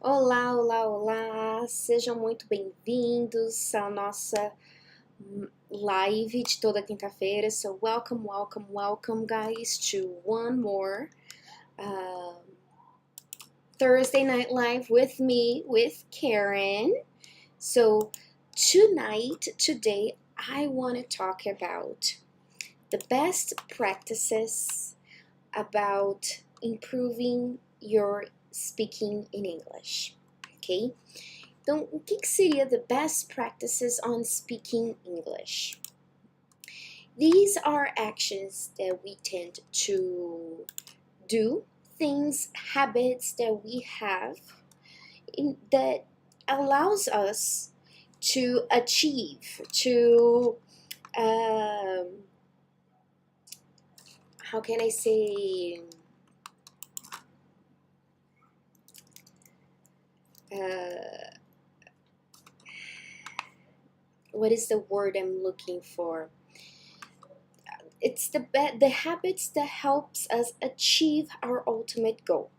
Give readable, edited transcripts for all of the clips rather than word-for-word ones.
Olá, olá, olá! Sejam muito bem-vindos à nossa live de toda quinta-feira. So welcome, welcome, welcome, guys, to one more Thursday night live with me, with Karen. So today, I want to talk about the best practices about improving your speaking in English, ok? Então, o que seria the best practices on speaking English? These are actions that we tend to do, things, habits that we have that allows us to achieve, to, how can I say, what is the word I'm looking for? It's the habits that helps us achieve our ultimate goal,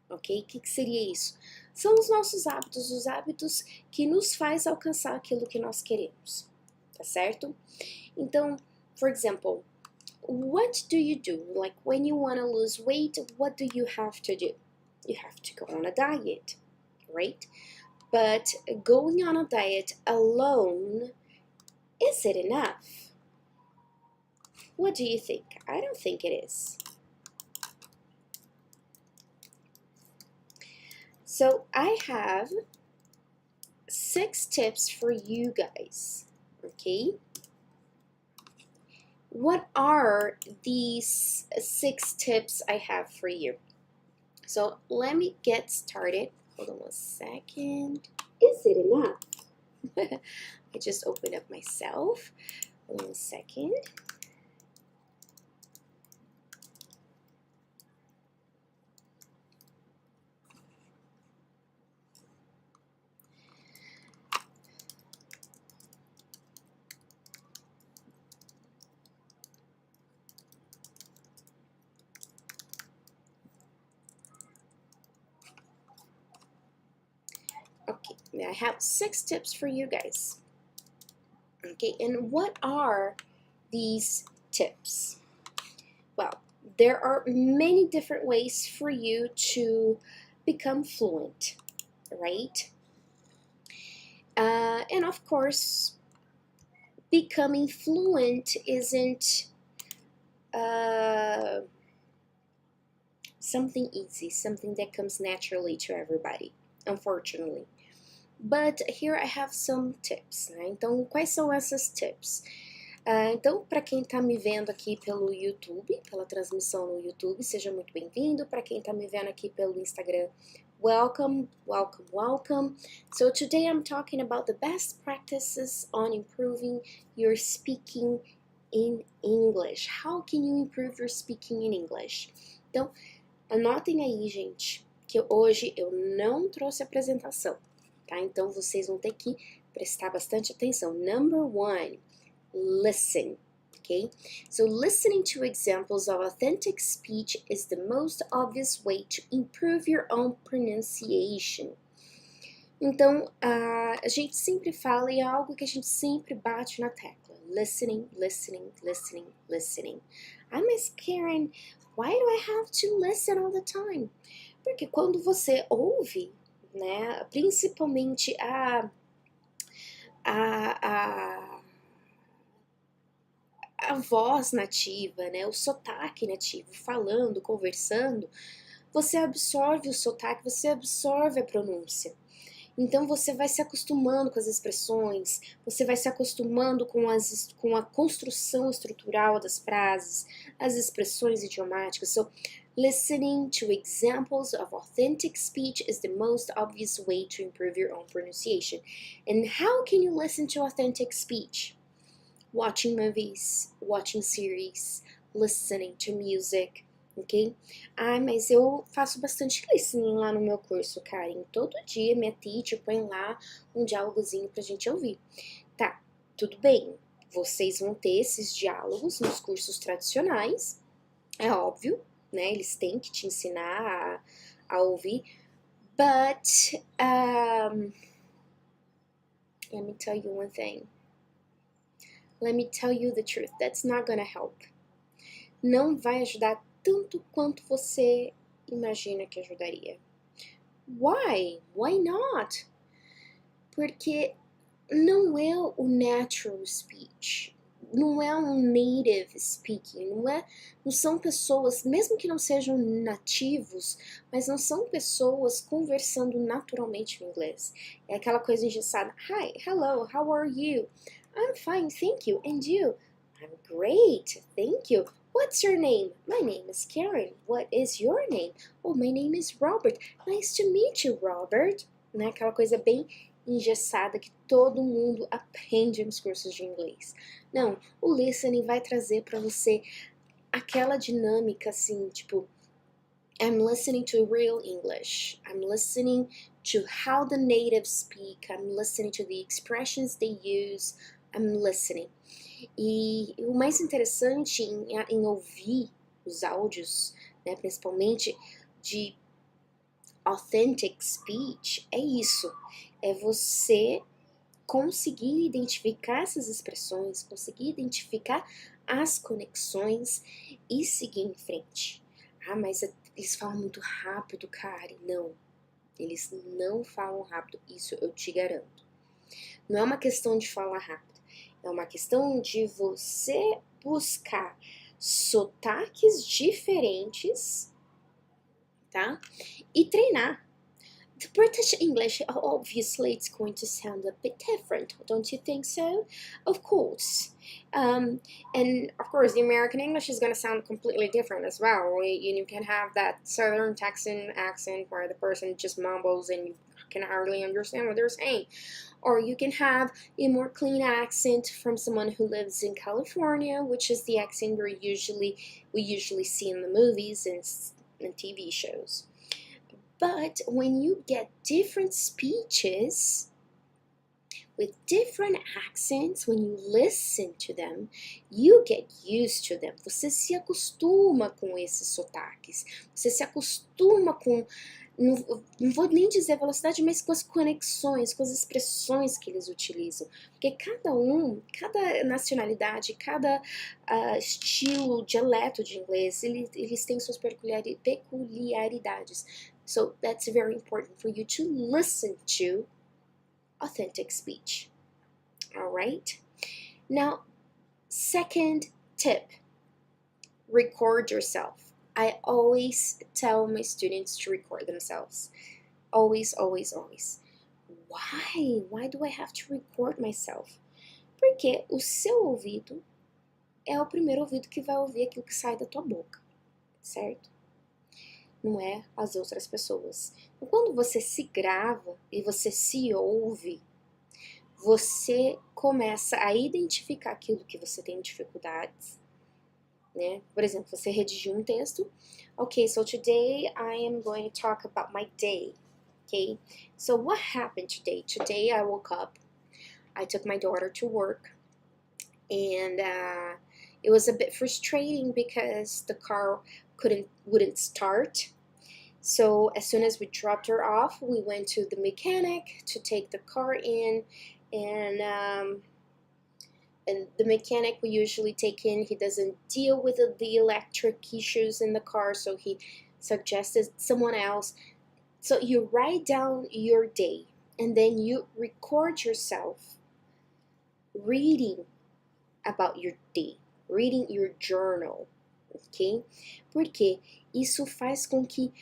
ok? O que seria isso? São os nossos hábitos, os hábitos que nos faz alcançar aquilo que nós queremos, tá certo? Então, for example, what do you do? Like when you want to lose weight, what do you have to do? You have to go on a diet, right? But going on a diet alone, is it enough? What do you think? I don't think it is. So I have 6 tips for you guys, okay? What are these 6 tips I have for you? So let me get started. Hold on one second. Is it enough? I just opened up myself. Hold on 1 second. Okay, I have 6 tips for you guys. Okay, and what are these tips? Well, there are many different ways for you to become fluent, right? And of course, becoming fluent isn't something easy, something that comes naturally to everybody, unfortunately. But here I have some tips, né? Então, quais são essas tips? Então, para quem está me vendo aqui pelo YouTube, pela transmissão no YouTube, seja muito bem-vindo. Para quem está me vendo aqui pelo Instagram, welcome, welcome, welcome. So today I'm talking about the best practices on improving your speaking in English. How can you improve your speaking in English? Então, anotem aí, gente, que hoje eu não trouxe apresentação, tá? Então, vocês vão ter que prestar bastante atenção. Number 1, listen, okay? So listening to examples of authentic speech is the most obvious way to improve your own pronunciation. Então, a gente sempre fala e é algo que a gente sempre bate na tecla. Listening, listening, listening, listening. Mas Karen, why do I have to listen all the time? Porque quando você ouve, né, principalmente a voz nativa, né, o sotaque nativo, falando, conversando, você absorve o sotaque, você absorve a pronúncia. Então você vai se acostumando com as expressões, você vai se acostumando com a construção estrutural das frases, as expressões idiomáticas. So, listening to examples of authentic speech is the most obvious way to improve your own pronunciation. And how can you listen to authentic speech? Watching movies, watching series, listening to music, ok? Mas eu faço bastante listening lá no meu curso, Karen. Todo dia minha teacher põe lá um diálogozinho pra gente ouvir. Tá, tudo bem. Vocês vão ter esses diálogos nos cursos tradicionais, é óbvio, né? Eles têm que te ensinar a ouvir. But let me tell you one thing. Let me tell you the truth. That's not gonna help. Não vai ajudar tanto quanto você imagina que ajudaria. Why? Why not? Porque não é o natural speech. Não é um native speaking, não são pessoas, mesmo que não sejam nativos, mas não são pessoas conversando naturalmente em inglês. É aquela coisa engessada. Hi, hello, how are you? I'm fine, thank you. And you? I'm great, thank you. What's your name? My name is Karen. What is your name? Oh, my name is Robert. Nice to meet you, Robert. Né? Aquela coisa bem engessada que todo mundo aprende nos cursos de inglês. Não, o listening vai trazer para você aquela dinâmica assim, tipo, I'm listening to real English. I'm listening to how the natives speak. I'm listening to the expressions they use. I'm listening. E o mais interessante em ouvir os áudios, né, principalmente de authentic speech, é isso. É você conseguir identificar essas expressões, conseguir identificar as conexões e seguir em frente. Ah, mas eles falam muito rápido, Kari. Não, eles não falam rápido, isso eu te garanto. Não é uma questão de falar rápido, é uma questão de você buscar sotaques diferentes, tá? E treinar. The British English, obviously, it's going to sound a bit different, don't you think so? Of course. And of course, the American English is going to sound completely different as well. You can have that Southern Texan accent where the person just mumbles and you can hardly understand what they're saying. Or you can have a more clean accent from someone who lives in California, which is the accent we usually see in the movies and TV shows. But when you get different speeches with different accents, when you listen to them, you get used to them. Você se acostuma com esses sotaques. Você se acostuma com, não vou nem dizer velocidade, mas com as conexões, com as expressões que eles utilizam. Porque cada nacionalidade, cada estilo, dialeto de inglês, eles têm suas peculiaridades. So that's very important for you to listen to authentic speech. All right? Now, second tip, record yourself. I always tell my students to record themselves. Always, always, always. Why? Why do I have to record myself? Porque o seu ouvido é o primeiro ouvido que vai ouvir aquilo que sai da tua boca, certo? Não é as outras pessoas. Então, quando você se grava e você se ouve, você começa a identificar aquilo que você tem dificuldades, né? Por exemplo, você redigiu um texto. Okay, so today I am going to talk about my day. Okay, so what happened today? Today I woke up, I took my daughter to work, and it was a bit frustrating because the car wouldn't start. So as soon as we dropped her off, we went to the mechanic to take the car in, and the mechanic we usually take in, he doesn't deal with the electric issues in the car, so he suggested someone else. So you write down your day, and then you record yourself reading about your day, reading your journal, ok? Porque isso faz com que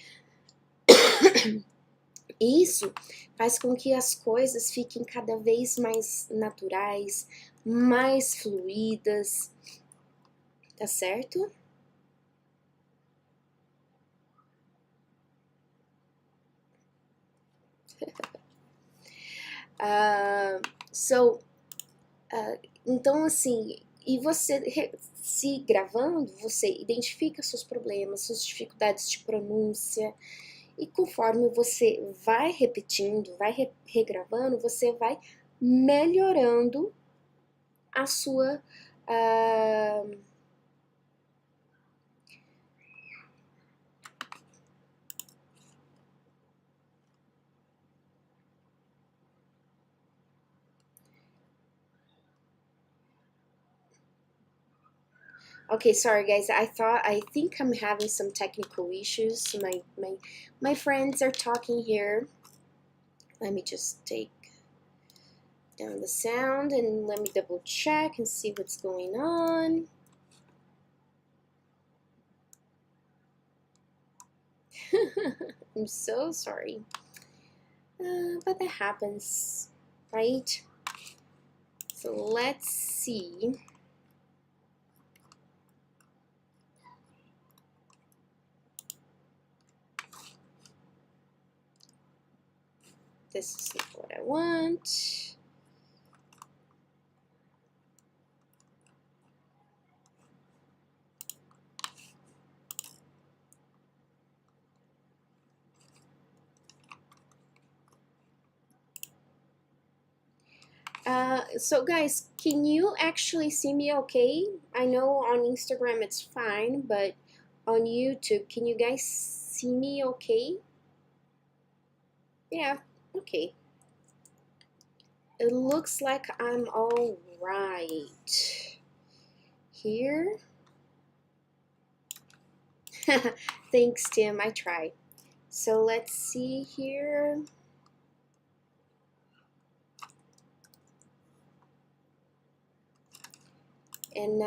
as coisas fiquem cada vez mais naturais, mais fluídas, tá certo? Então assim, e você se gravando, você identifica seus problemas, suas dificuldades de pronúncia, e conforme você vai repetindo, vai regravando, você vai melhorando a sua Okay, sorry guys. I think I'm having some technical issues. My friends are talking here. Let me just take down the sound and let me double check and see what's going on. I'm so sorry. But that happens, right? So let's see. This is not what I want. So guys, can you actually see me okay? I know on Instagram it's fine, but on YouTube, can you guys see me okay? Yeah, okay. It looks like I'm all right. Here. Thanks, Tim. I tried. So let's see here. And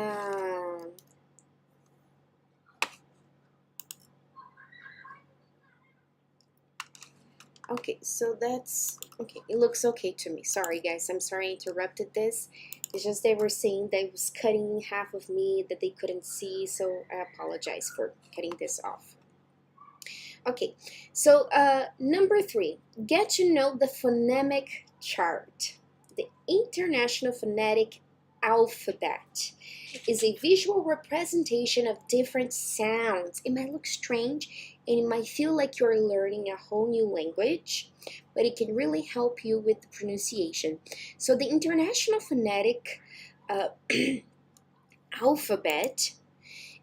okay, so that's okay. It looks okay to me. Sorry, guys. I'm sorry I interrupted this. It's just they were saying they was cutting half of me that they couldn't see, so I apologize for cutting this off. Okay, so number 3, get to know the phonemic chart. The International Phonetic Alphabet is a visual representation of different sounds. It might look strange and it might feel like you're learning a whole new language, but it can really help you with the pronunciation. So the International Phonetic uh, Alphabet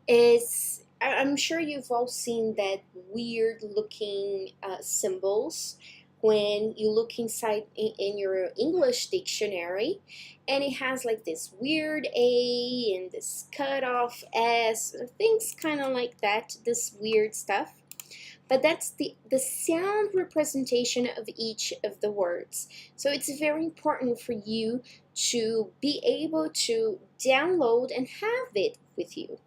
is, I'm sure you've all seen that weird looking symbols when you look inside in your English dictionary, and it has like this weird A and this cut off S, things kind of like that, this weird stuff. But that's the sound representation of each of the words. So it's very important for you to be able to download and have it with you,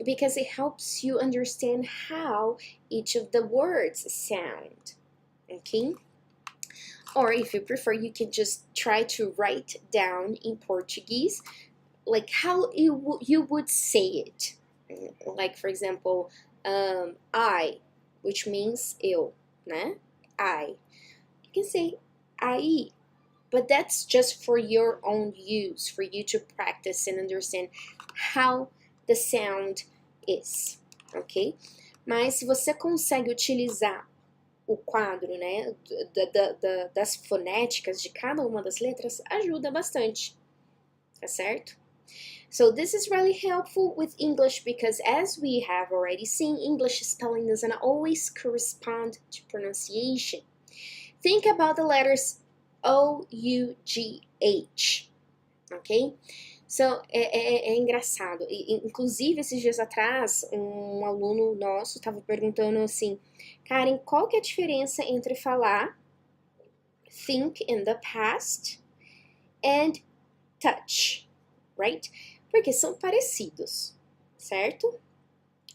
because it helps you understand how each of the words sound. Okay? Or if you prefer, you can just try to write down in Portuguese like how you would say it. Like, for example, I, which means eu, né? I. You can say aí, but that's just for your own use, for you to practice and understand how the sound is, ok? Mas se você consegue utilizar o quadro, né, das fonéticas de cada uma das letras, ajuda bastante, tá certo? So this is really helpful with English because, as we have already seen, English spelling doesn't always correspond to pronunciation. Think about the letters O-U-G-H, ok? So, é engraçado. Inclusive, esses dias atrás, um aluno nosso estava perguntando assim, Karen, qual que é a diferença entre falar think in the past and touch, right? Porque são parecidos, certo?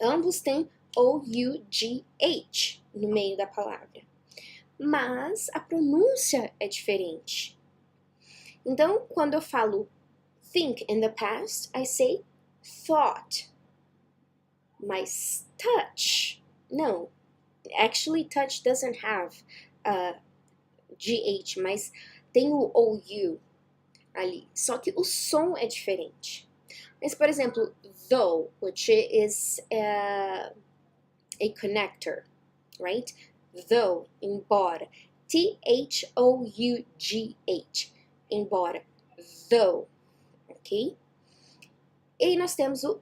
Ambos têm O-U-G-H no meio da palavra, mas a pronúncia é diferente. Então, quando eu falo think in the past, I say thought. Mas touch, no. Actually, touch doesn't have GH, mas tem o OU ali. Só que o som é diferente. Mas, por exemplo, though, which is a connector, right? Though, embora. T-H-O-U-G-H, embora. Though, ok? E aí nós temos o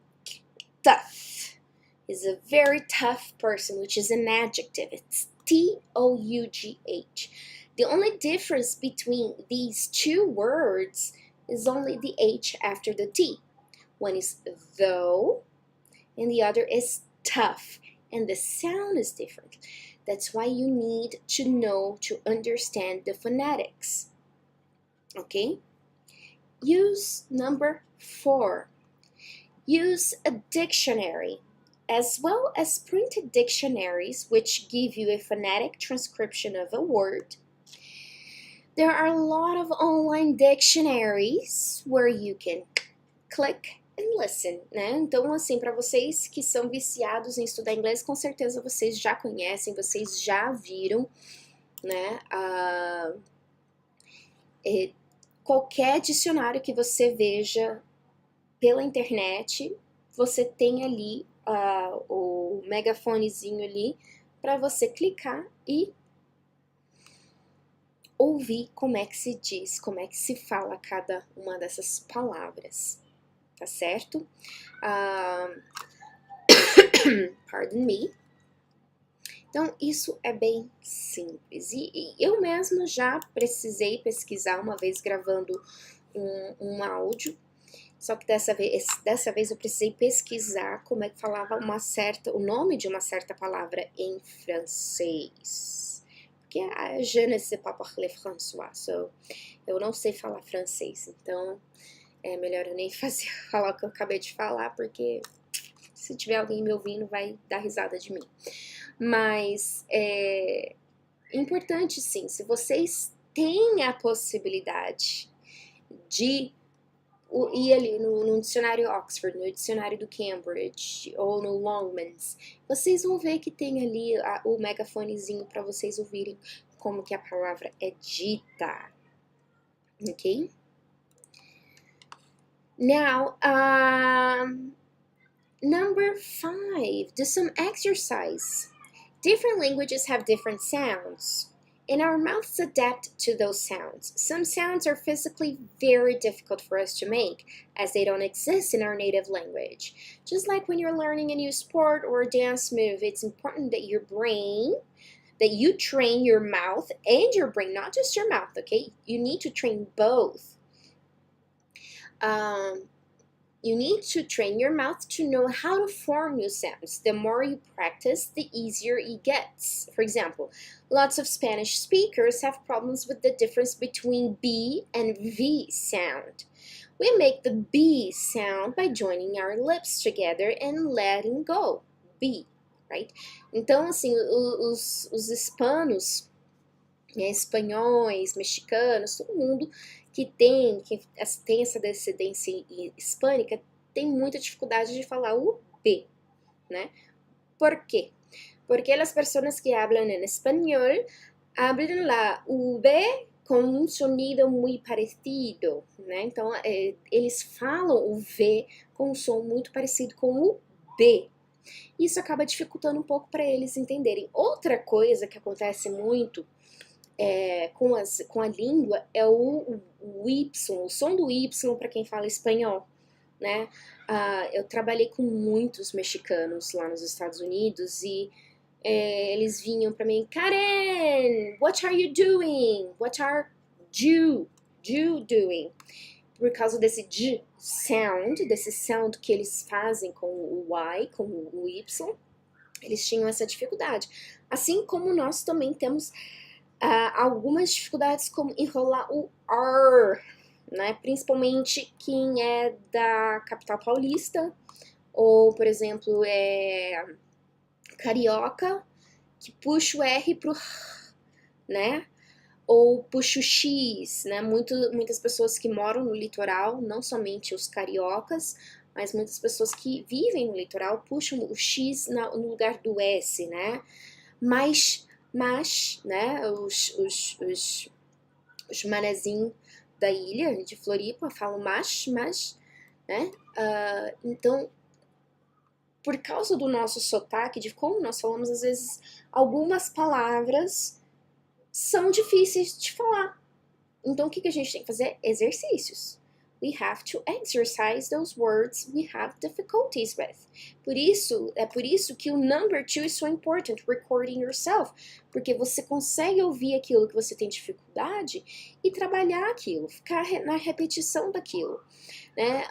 tough. Is a very tough person, which is an adjective. It's T-O-U-G-H. The only difference between these two words is only the H after the T. One is though, and the other is tough. And the sound is different. That's why you need to know to understand the phonetics. Okay? Use number 4. Use a dictionary, as well as printed dictionaries, which give you a phonetic transcription of a word. There are a lot of online dictionaries where you can click and listen, né? Então, assim, para vocês que são viciados em estudar inglês, com certeza vocês já conhecem, vocês já viram, né? Qualquer dicionário que você veja pela internet, você tem ali o megafonezinho ali para você clicar e ouvir como é que se diz, como é que se fala cada uma dessas palavras, tá certo? Pardon me. Então, isso é bem simples. E eu mesmo já precisei pesquisar uma vez gravando um áudio, só que dessa vez eu precisei pesquisar como é que falava o nome de uma certa palavra em francês. Porque je ne sais pas parler françois, so eu não sei falar francês, então é melhor eu nem falar o que eu acabei de falar, porque se tiver alguém me ouvindo vai dar risada de mim. Mas é importante sim, se vocês têm a possibilidade de ir ali no dicionário Oxford, no dicionário do Cambridge ou no Longmans, vocês vão ver que tem ali o megafonezinho para vocês ouvirem como que a palavra é dita, ok? Now, number 5, do some exercise. Different languages have different sounds, and our mouths adapt to those sounds. Some sounds are physically very difficult for us to make, as they don't exist in our native language. Just like when you're learning a new sport or a dance move, it's important that you train your mouth and your brain, not just your mouth, okay? You need to train both. You need to train your mouth to know how to form new sounds. The more you practice, the easier it gets. For example, lots of Spanish speakers have problems with the difference between B and V sound. We make the B sound by joining our lips together and letting go. B, right? Então, assim, os hispanos, espanhóis, mexicanos, todo mundo que tem essa descendência hispânica tem muita dificuldade de falar o B, né? ¿Por quê? Porque as pessoas que hablan en español hablan la V com um sonido muito parecido, né? Então, eles falam o V com um som muito parecido com o B. Isso acaba dificultando um pouco para eles entenderem. Outra coisa que acontece muito com a língua é o Y, o som do Y para quem fala espanhol, né? Eu trabalhei com muitos mexicanos lá nos Estados Unidos e eles vinham para mim, Karen, what are you doing? What are you doing? Por causa desse J sound, desse sound que eles fazem com o Y, com o Y, eles tinham essa dificuldade. Assim como nós também temos algumas dificuldades como enrolar o R, né? Principalmente quem é da capital paulista, ou, por exemplo, carioca, que puxa o R pro R, né? Ou puxa o X, né? Muitas pessoas que moram no litoral, não somente os cariocas, mas muitas pessoas que vivem no litoral puxam o X no lugar do S, né? Mas, né? Os manezinhos da ilha de Floripa falam mas, né? Então, por causa do nosso sotaque, de como nós falamos, às vezes, algumas palavras são difíceis de falar. Então, o que a gente tem que fazer? Exercícios. We have to exercise those words we have difficulties with. É por isso que o number 2 is so important, recording yourself. Porque você consegue ouvir aquilo que você tem dificuldade e trabalhar aquilo, ficar na repetição daquilo. né?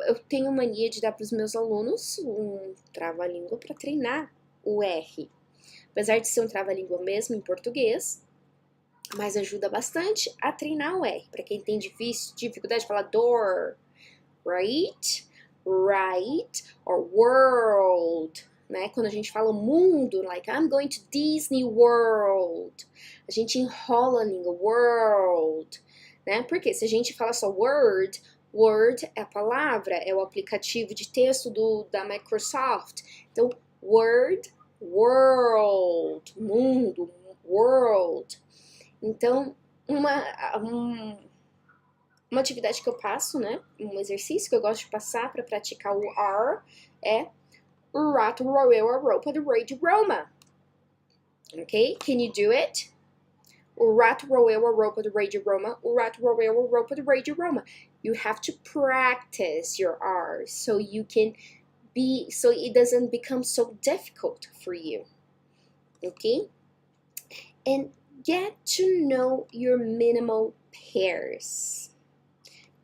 Eu tenho mania de dar para os meus alunos um trava-língua para treinar o R. Apesar de ser um trava-língua mesmo em português, mas ajuda bastante a treinar o R. Para quem tem dificuldade de falar door, right, right, or world, né? Quando a gente fala mundo, like I'm going to Disney World, a gente enrola a língua, world, né? Porque se a gente fala só word, word é a palavra, é o aplicativo de texto da Microsoft. Então, word, world, mundo, world. Então, uma atividade que eu passo, né? Um exercício que eu gosto de passar para praticar o R é o rato roeu a roupa do rei de Roma. Ok? Can you do it? O rato roeu a roupa do rei de Roma. O rato roeu a roupa do rei de Roma. You have to practice your R so it doesn't become so difficult for you. Ok? And get to know your minimal pairs.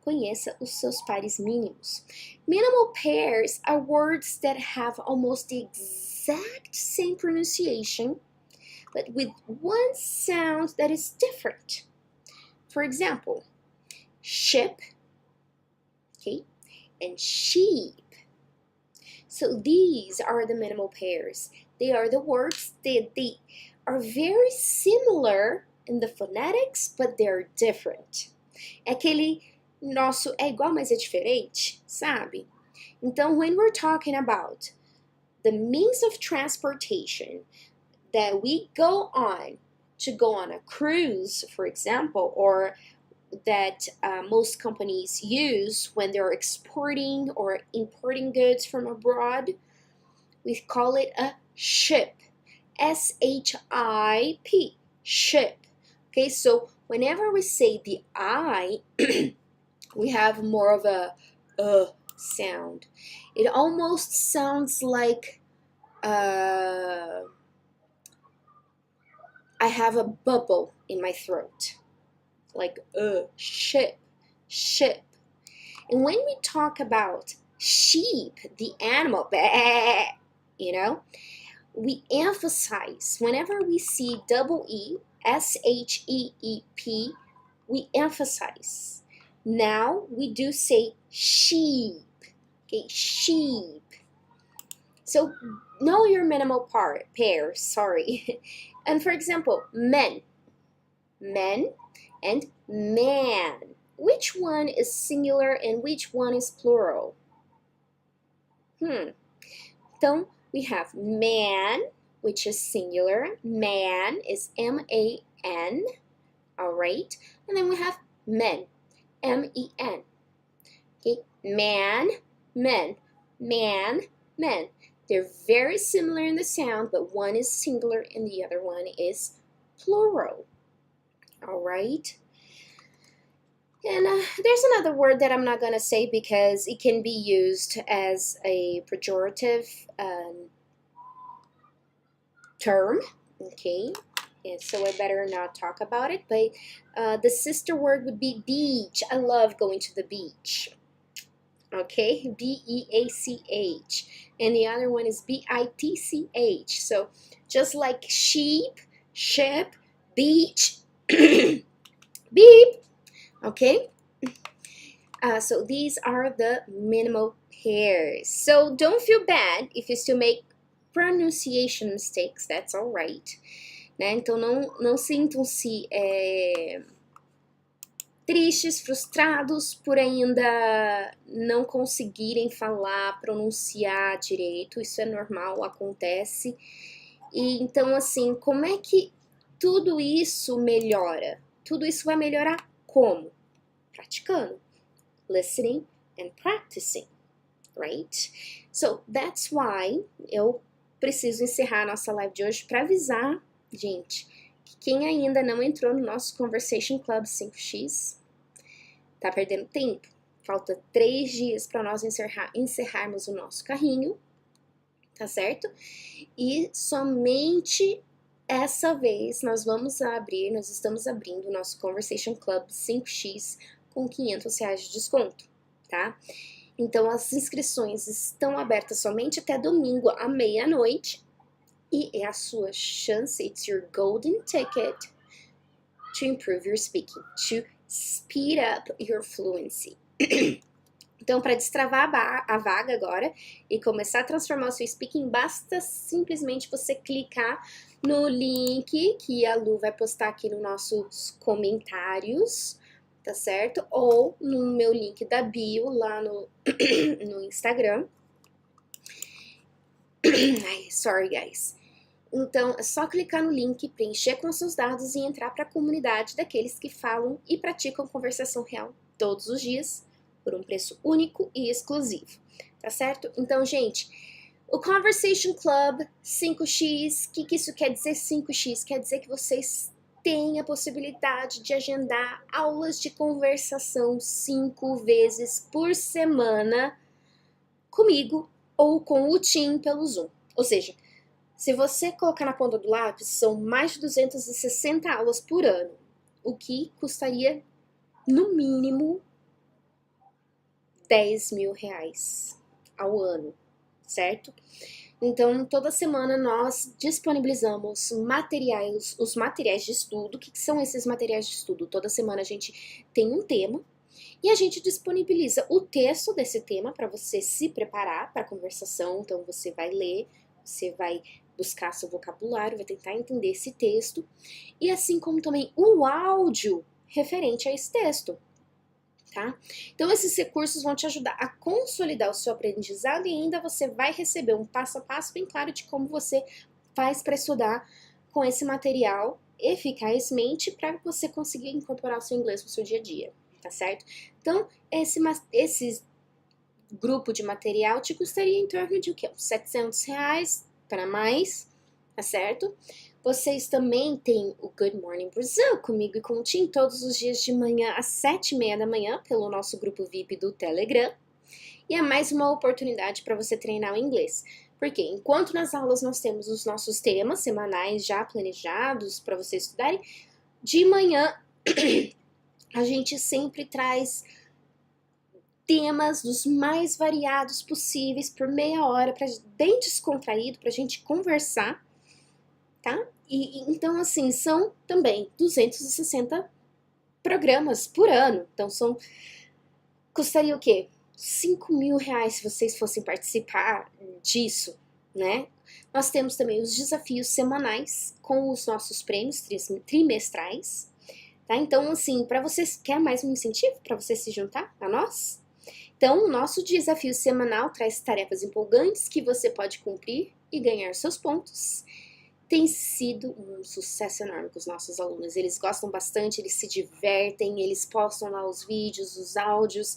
Conheça os seus pares mínimos. Minimal pairs are words that have almost the exact same pronunciation, but with one sound that is different. For example, ship, okay, and sheep. So these are the minimal pairs. They are the words that they are very similar in the phonetics, but they're different. É aquele nosso é igual, mas é diferente, sabe? Então, when we're talking about the means of transportation that we go on to go on a cruise, for example, or that most companies use when they're exporting or importing goods from abroad, we call it a ship. S-H-I-P, ship. Okay, so whenever we say the I, we have more of a sound. It almost sounds like I have a bubble in my throat. Like ship, ship. And when we talk about sheep, the animal, you know, we emphasize, whenever we see double E, S-H-E-E-P, we emphasize. Now we do say sheep, okay, sheep. So know your minimal pairs, sorry. And for example, men, and man. Which one is singular and which one is plural? Então, we have man, which is singular. Man is M-A-N, all right? And then we have men, M-E-N. Okay, man, men, man, men. They're very similar in the sound, but one is singular and the other one is plural. All right? And there's another word that I'm not going to say because it can be used as a pejorative term, okay? And so I better not talk about it, but the sister word would be beach. I love going to the beach. Okay, B-E-A-C-H. And the other one is B-I-T-C-H. So just like sheep, ship, beach, beep. Okay? So these are the minimal pairs. So don't feel bad if you still make pronunciation mistakes. That's all right. Né? Então não sintam-se tristes, frustrados por ainda não conseguirem falar, pronunciar direito. Isso é normal, acontece. E então, assim, como é que tudo isso melhora? Tudo isso vai melhorar como? Praticando. Listening and practicing, right? So, that's why eu preciso encerrar a nossa live de hoje para avisar, gente, que quem ainda não entrou no nosso Conversation Club 5x tá perdendo tempo. Falta 3 dias para nós encerrarmos o nosso carrinho, tá certo? E somente essa vez nós estamos abrindo o nosso Conversation Club 5x com R$500 de desconto, tá? Então, as inscrições estão abertas somente até domingo à meia-noite. E é a sua chance, it's your golden ticket to improve your speaking, to speed up your fluency. Então, para destravar a vaga agora e começar a transformar o seu speaking, basta simplesmente você clicar no link que a Lu vai postar aqui nos nossos comentários, tá certo? Ou no meu link da bio lá no Instagram. Ai, sorry, guys. Então, é só clicar no link, preencher com seus dados e entrar para a comunidade daqueles que falam e praticam conversação real todos os dias, por um preço único e exclusivo, tá certo? Então, gente, o Conversation Club 5x, o que isso quer dizer 5x? Quer dizer que vocês têm a possibilidade de agendar aulas de conversação 5 vezes por semana comigo ou com o Tim pelo Zoom. Ou seja, se você colocar na ponta do lápis, são mais de 260 aulas por ano, o que custaria, no mínimo, 10 mil reais ao ano, certo? Então, toda semana nós disponibilizamos materiais, os materiais de estudo. O que são esses materiais de estudo? Toda semana a gente tem um tema e a gente disponibiliza o texto desse tema para você se preparar para a conversação. Então, você vai ler, você vai buscar seu vocabulário, vai tentar entender esse texto, e assim como também o áudio referente a esse texto, tá? Então, esses recursos vão te ajudar a consolidar o seu aprendizado e ainda você vai receber um passo a passo bem claro de como você faz para estudar com esse material eficazmente para você conseguir incorporar o seu inglês no seu dia a dia, tá certo? Então, esse grupo de material te custaria em torno de o quê? Uns R$700 para mais, tá certo? Vocês também têm o Good Morning Brazil comigo e com o Tim todos os dias de manhã às 7h30 da manhã pelo nosso grupo VIP do Telegram. E é mais uma oportunidade para você treinar o inglês. Porque enquanto nas aulas nós temos os nossos temas semanais já planejados para vocês estudarem, de manhã a gente sempre traz temas dos mais variados possíveis por meia hora, bem descontraído, pra gente conversar, tá? Então, assim, são também 260 programas por ano. Então, custaria o quê? 5 mil reais se vocês fossem participar disso, né? Nós temos também os desafios semanais com os nossos prêmios trimestrais, tá? Então, assim, para vocês, quer mais um incentivo para você se juntar a nós? Então, o nosso desafio semanal traz tarefas empolgantes que você pode cumprir e ganhar seus pontos. Tem sido um sucesso enorme com os nossos alunos. Eles gostam bastante, eles se divertem, eles postam lá os vídeos, os áudios,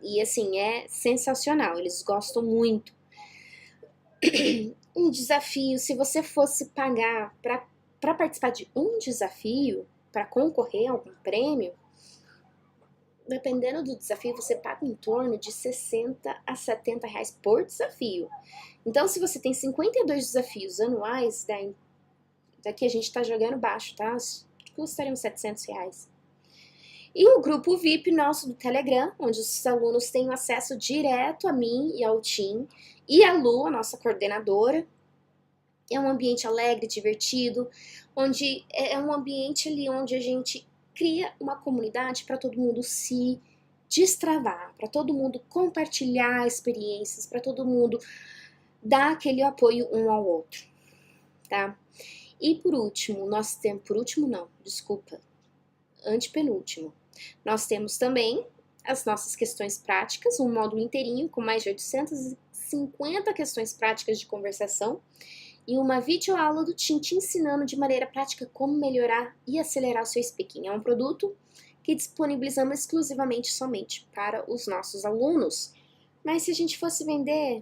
e assim, é sensacional, eles gostam muito. Um desafio, se você fosse pagar para participar de um desafio, para concorrer a algum prêmio, dependendo do desafio, você paga em torno de 60 a 70 reais por desafio. Então, se você tem 52 desafios anuais, daqui a gente tá jogando baixo, tá? Custaria uns 700 reais. E o grupo VIP nosso do Telegram, onde os alunos têm acesso direto a mim e ao Tim, e a Lu, a nossa coordenadora. É um ambiente alegre, divertido, onde é um ambiente ali onde a gente cria uma comunidade para todo mundo se destravar, para todo mundo compartilhar experiências, para todo mundo dar aquele apoio um ao outro, tá? E por último, antepenúltimo, nós temos também as nossas questões práticas, um módulo inteirinho com mais de 850 questões práticas de conversação, e uma videoaula do Tim te ensinando de maneira prática como melhorar e acelerar o seu speaking. É um produto que disponibilizamos exclusivamente somente para os nossos alunos. Mas se a gente fosse vender,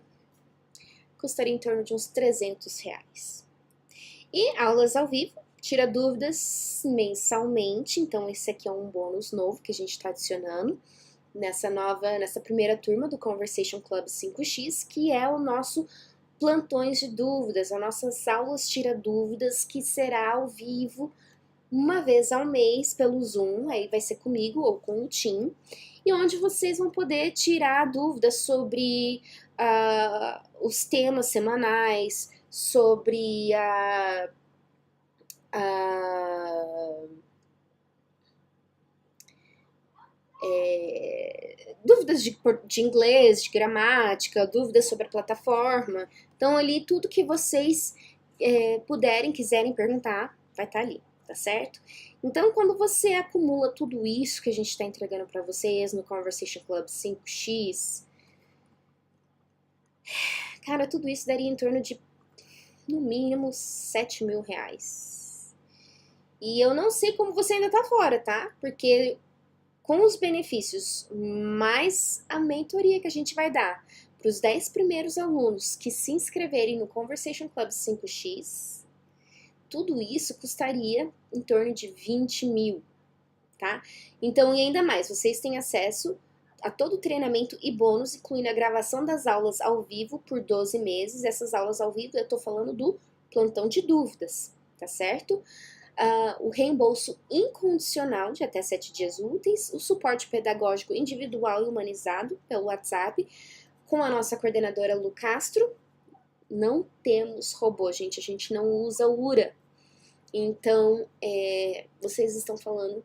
custaria em torno de uns 300 reais. E aulas ao vivo, tira dúvidas mensalmente. Então esse aqui é um bônus novo que a gente está adicionando nessa primeira turma do Conversation Club 5x, que é o nosso plantões de dúvidas, as nossas aulas tira dúvidas, que será ao vivo uma vez ao mês pelo Zoom, aí vai ser comigo ou com o Tim, e onde vocês vão poder tirar dúvidas sobre os temas semanais, sobre dúvidas de inglês, de gramática, dúvidas sobre a plataforma. Então, ali, tudo que vocês puderem, quiserem perguntar, vai estar ali, tá certo? Então, quando você acumula tudo isso que a gente está entregando para vocês no Conversation Club 5x, cara, tudo isso daria em torno de, no mínimo, 7 mil reais. E eu não sei como você ainda tá fora, tá? Porque com os benefícios, mais a mentoria que a gente vai dar para os 10 primeiros alunos que se inscreverem no Conversation Club 5x, tudo isso custaria em torno de 20 mil, tá? Então, e ainda mais, vocês têm acesso a todo o treinamento e bônus, incluindo a gravação das aulas ao vivo por 12 meses. Essas aulas ao vivo, eu tô falando do plantão de dúvidas, tá certo? O reembolso incondicional de até 7 dias úteis, o suporte pedagógico individual e humanizado pelo WhatsApp, com a nossa coordenadora Lu Castro. Não temos robô, gente, a gente não usa URA. Então, vocês estão falando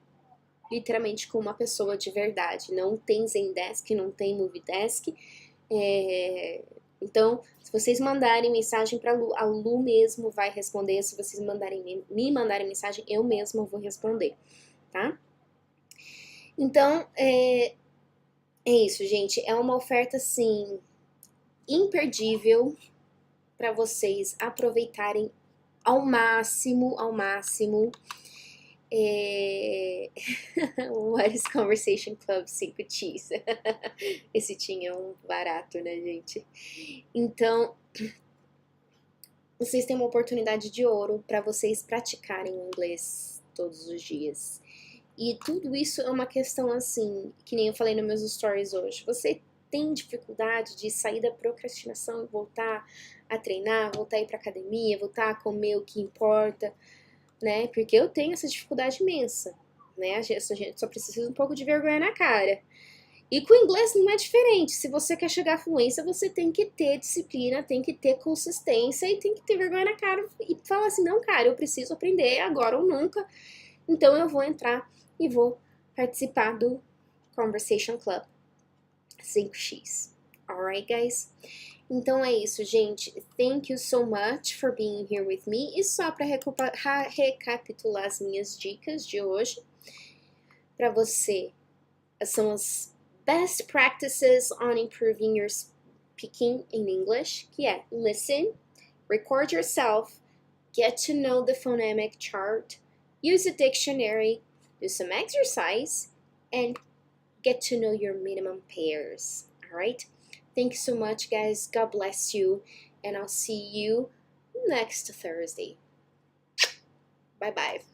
literalmente com uma pessoa de verdade. Não tem Zendesk, não tem Movidesk. Então, se vocês mandarem mensagem para a Lu mesmo vai responder. Se vocês me mandarem mensagem, eu mesma vou responder, tá? Então, é isso, gente. É uma oferta, assim, imperdível para vocês aproveitarem ao máximo, o What is Conversation Club 5x. Esse tinha um barato, né, gente? Então, vocês têm uma oportunidade de ouro para vocês praticarem o inglês todos os dias. E tudo isso é uma questão assim, que nem eu falei nos meus stories hoje. Você tem dificuldade de sair da procrastinação e voltar a treinar, voltar a ir para academia, voltar a comer o que importa, né? Porque eu tenho essa dificuldade imensa, né? A gente só precisa um pouco de vergonha na cara. E com o inglês não é diferente. Se você quer chegar à fluência, você tem que ter disciplina, tem que ter consistência e tem que ter vergonha na cara e falar assim, não, cara, eu preciso aprender agora ou nunca. Então eu vou entrar e vou participar do Conversation Club 5x. Alright, guys? Então é isso, gente. Thank you so much for being here with me. E só para recapitular as minhas dicas de hoje, para você, são as best practices on improving your speaking in English, que é listen, record yourself, get to know the phonemic chart, use a dictionary, do some exercise, and get to know your minimum pairs. All right? Thank you so much, guys. God bless you, and I'll see you next Thursday. Bye-bye.